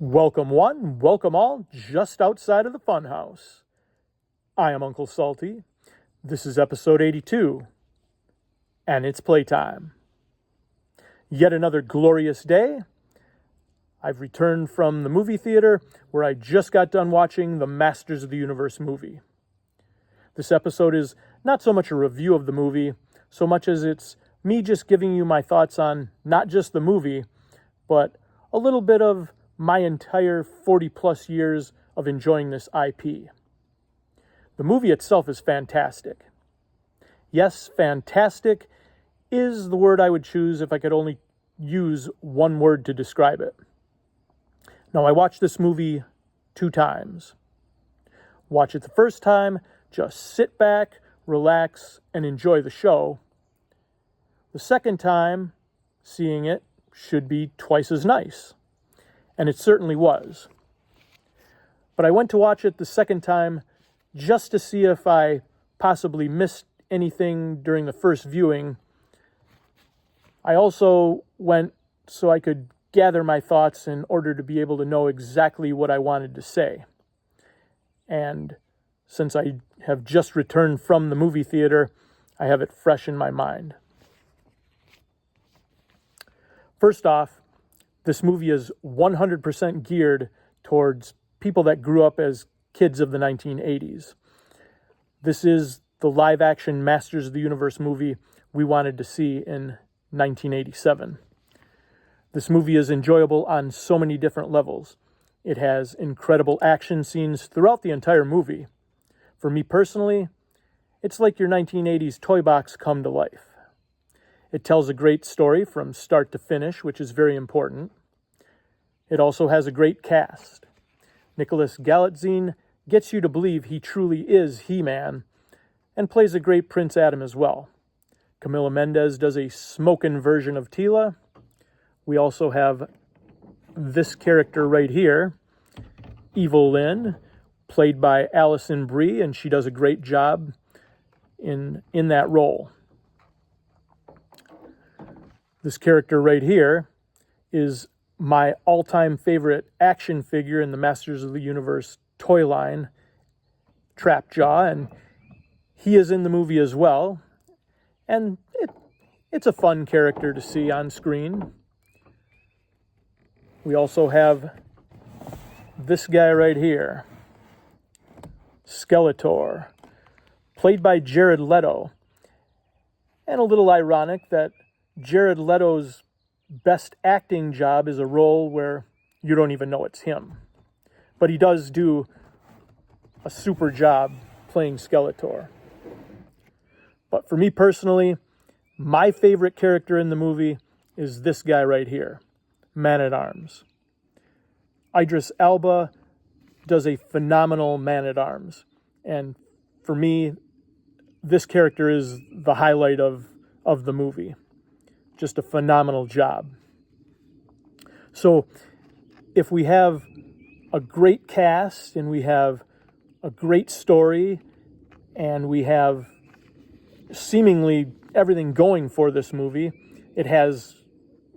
Welcome one, welcome all, just outside of the funhouse. I am Uncle Salty. This is episode 82, and it's playtime. Yet another glorious day. I've returned from the movie theater where I just got done watching the Masters of the Universe movie. This episode is not so much a review of the movie, so much as it's me just giving you my thoughts on not just the movie, but a little bit of my entire 40 plus years of enjoying this IP. The movie itself is fantastic. Yes, fantastic is the word I would choose if I could only use one word to describe it. Now, I watched this movie 2 times. Watch it the first time, just sit back, relax, and enjoy the show. The second time, seeing it should be twice as nice. And it certainly was. But I went to watch it the second time just to see if I possibly missed anything during the first viewing. I also went so I could gather my thoughts in order to be able to know exactly what I wanted to say. And since I have just returned from the movie theater, I have it fresh in my mind. First off, this movie is 100% geared towards people that grew up as kids of the 1980s. This is the live-action Masters of the Universe movie we wanted to see in 1987. This movie is enjoyable on so many different levels. It has incredible action scenes throughout the entire movie. For me personally, it's like your 1980s toy box come to life. It tells a great story from start to finish, which is very important. It also has a great cast. Nicholas Galitzine gets you to believe he truly is He-Man, and plays a great Prince Adam as well. Camila Mendes does a smokin' version of Teela. We also have this character right here, Evil Lynn, played by Alison Brie, and she does a great job in that role. This character right here is my all-time favorite action figure in the Masters of the Universe toy line, Trapjaw, and he is in the movie as well. And it's a fun character to see on screen. We also have this guy right here, Skeletor, played by Jared Leto. And a little ironic that Jared Leto's best acting job is a role where you don't even know it's him. But he does do a super job playing Skeletor. But for me personally, my favorite character in the movie is this guy right here, Man-at-Arms. Idris Elba does a phenomenal Man-at-Arms. And for me, this character is the highlight of the movie. Just a phenomenal job. So if we have a great cast and we have a great story and we have seemingly everything going for this movie, it has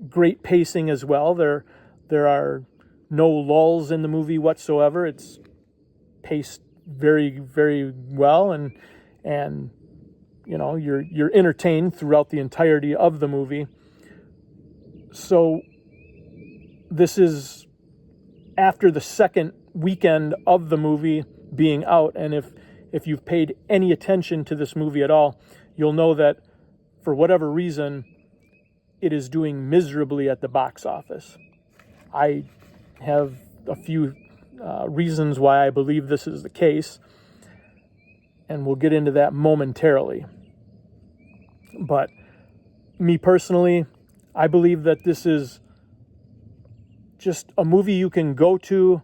great pacing as well. There are no lulls in the movie whatsoever. It's paced very, very well, and you know, you're entertained throughout the entirety of the movie. So this is after the second weekend of the movie being out, and if you've paid any attention to this movie at all, you'll know that for whatever reason, it is doing miserably at the box office. I have a few reasons why I believe this is the case, and we'll get into that momentarily. But me personally, I believe that this is just a movie you can go to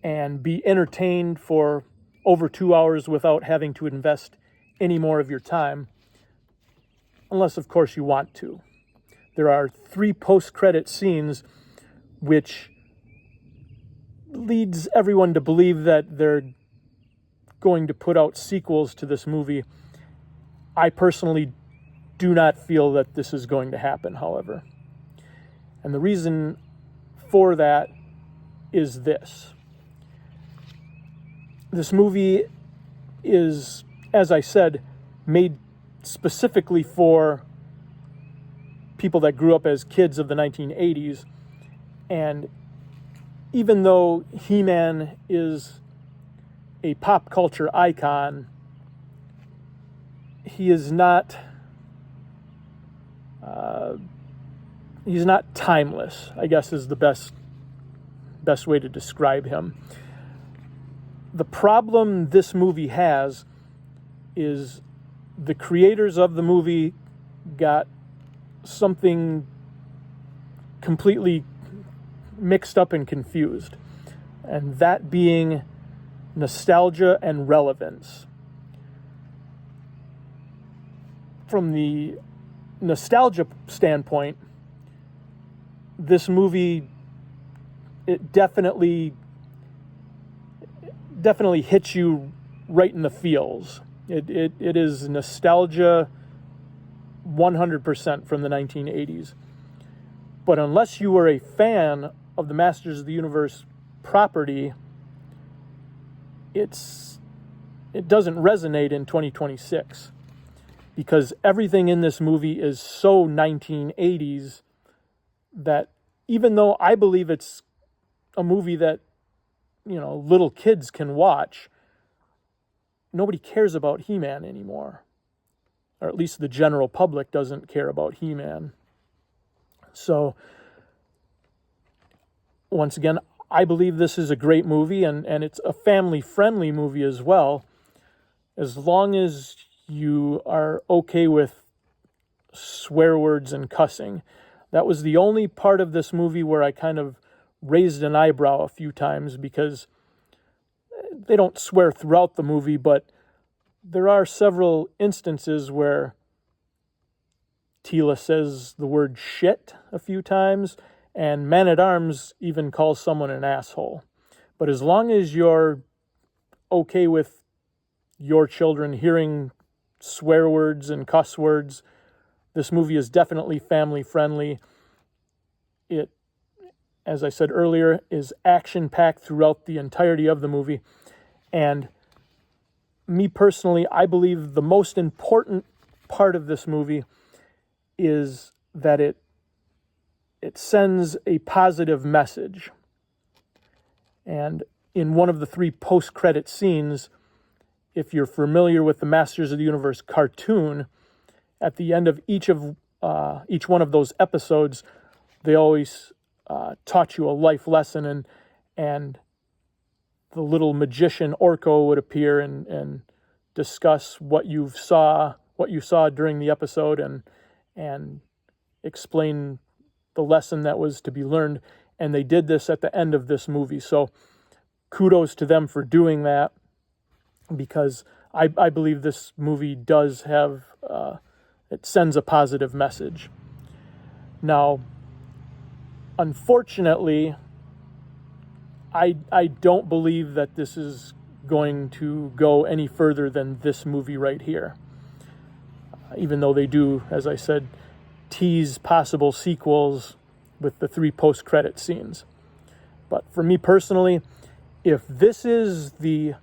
and be entertained for over 2 hours without having to invest any more of your time, unless, of course, you want to. There are 3 post-credit scenes which leads everyone to believe that they're going to put out sequels to this movie. I personally do not feel that this is going to happen, however. And the reason for that is this. This movie is, as I said, made specifically for people that grew up as kids of the 1980s. And even though He-Man is a pop culture icon, he is not he's not timeless, I guess is the best way to describe him. The problem this movie has is the creators of the movie got something completely mixed up and confused, and that being nostalgia and relevance. From the nostalgia standpoint, this movie, it definitely hits you right in the feels. It is nostalgia 100% from the 1980s. But unless you are a fan of the Masters of the Universe property, it doesn't resonate in 2026, because everything in this movie is so 1980s that even though I believe it's a movie that, little kids can watch, nobody cares about He-Man anymore. Or at least the general public doesn't care about He-Man. So, once again, I believe this is a great movie, and it's a family-friendly movie as well, as long as you are okay with swear words and cussing. That was the only part of this movie where I kind of raised an eyebrow a few times, because they don't swear throughout the movie, but there are several instances where Teela says the word shit a few times, and Man-at-Arms even calls someone an asshole. But as long as you're okay with your children hearing swear words and cuss words, this movie is definitely family-friendly. It, as I said earlier, is action-packed throughout the entirety of the movie. And me personally, I believe the most important part of this movie is that it sends a positive message. And in one of the 3 post-credit scenes, if you're familiar with the Masters of the Universe cartoon, at the end of each one of those episodes, they always taught you a life lesson, and the little magician Orko would appear and discuss what you saw during the episode, and explain the lesson that was to be learned. And they did this at the end of this movie. So kudos to them for doing that, because I believe this movie does have, it sends a positive message. Now, unfortunately, I don't believe that this is going to go any further than this movie right here. Even though they do, as I said, tease possible sequels with the 3 post-credit scenes. But for me personally, if this is the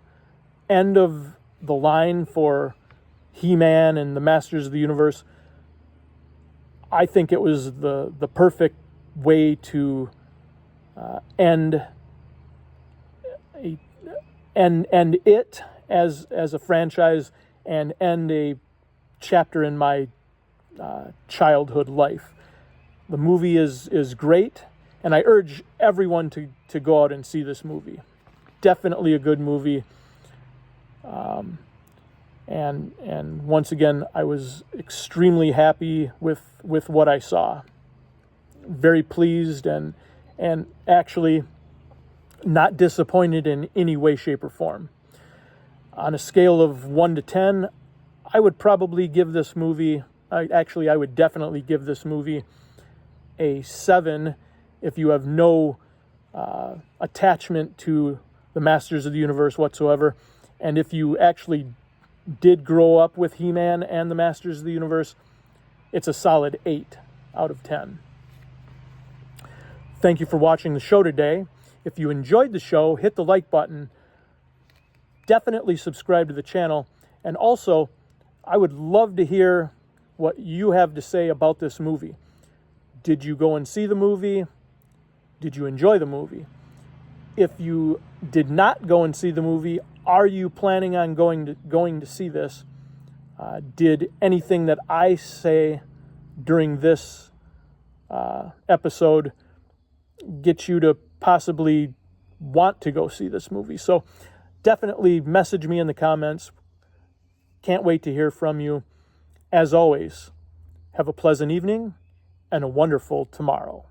end of the line for He-Man and the Masters of the Universe, I think it was the perfect way to end it as a franchise, and end a chapter in my childhood life. The movie is great, and I urge everyone to go out and see this movie. Definitely a good movie. And once again, I was extremely happy with what I saw. Very pleased, and actually not disappointed in any way, shape, or form. On a scale of 1 to 10, I would probably give this movie, I would definitely give this movie a 7 if you have no attachment to the Masters of the Universe whatsoever. And if you actually did grow up with He-Man and the Masters of the Universe, it's a solid 8 out of 10. Thank you for watching the show today. If you enjoyed the show, hit the like button. Definitely subscribe to the channel. And also, I would love to hear what you have to say about this movie. Did you go and see the movie? Did you enjoy the movie? If you did not go and see the movie, are you planning on going to see this? Did anything that I say during this episode get you to possibly want to go see this movie? So definitely message me in the comments. Can't wait to hear from you. As always, have a pleasant evening and a wonderful tomorrow.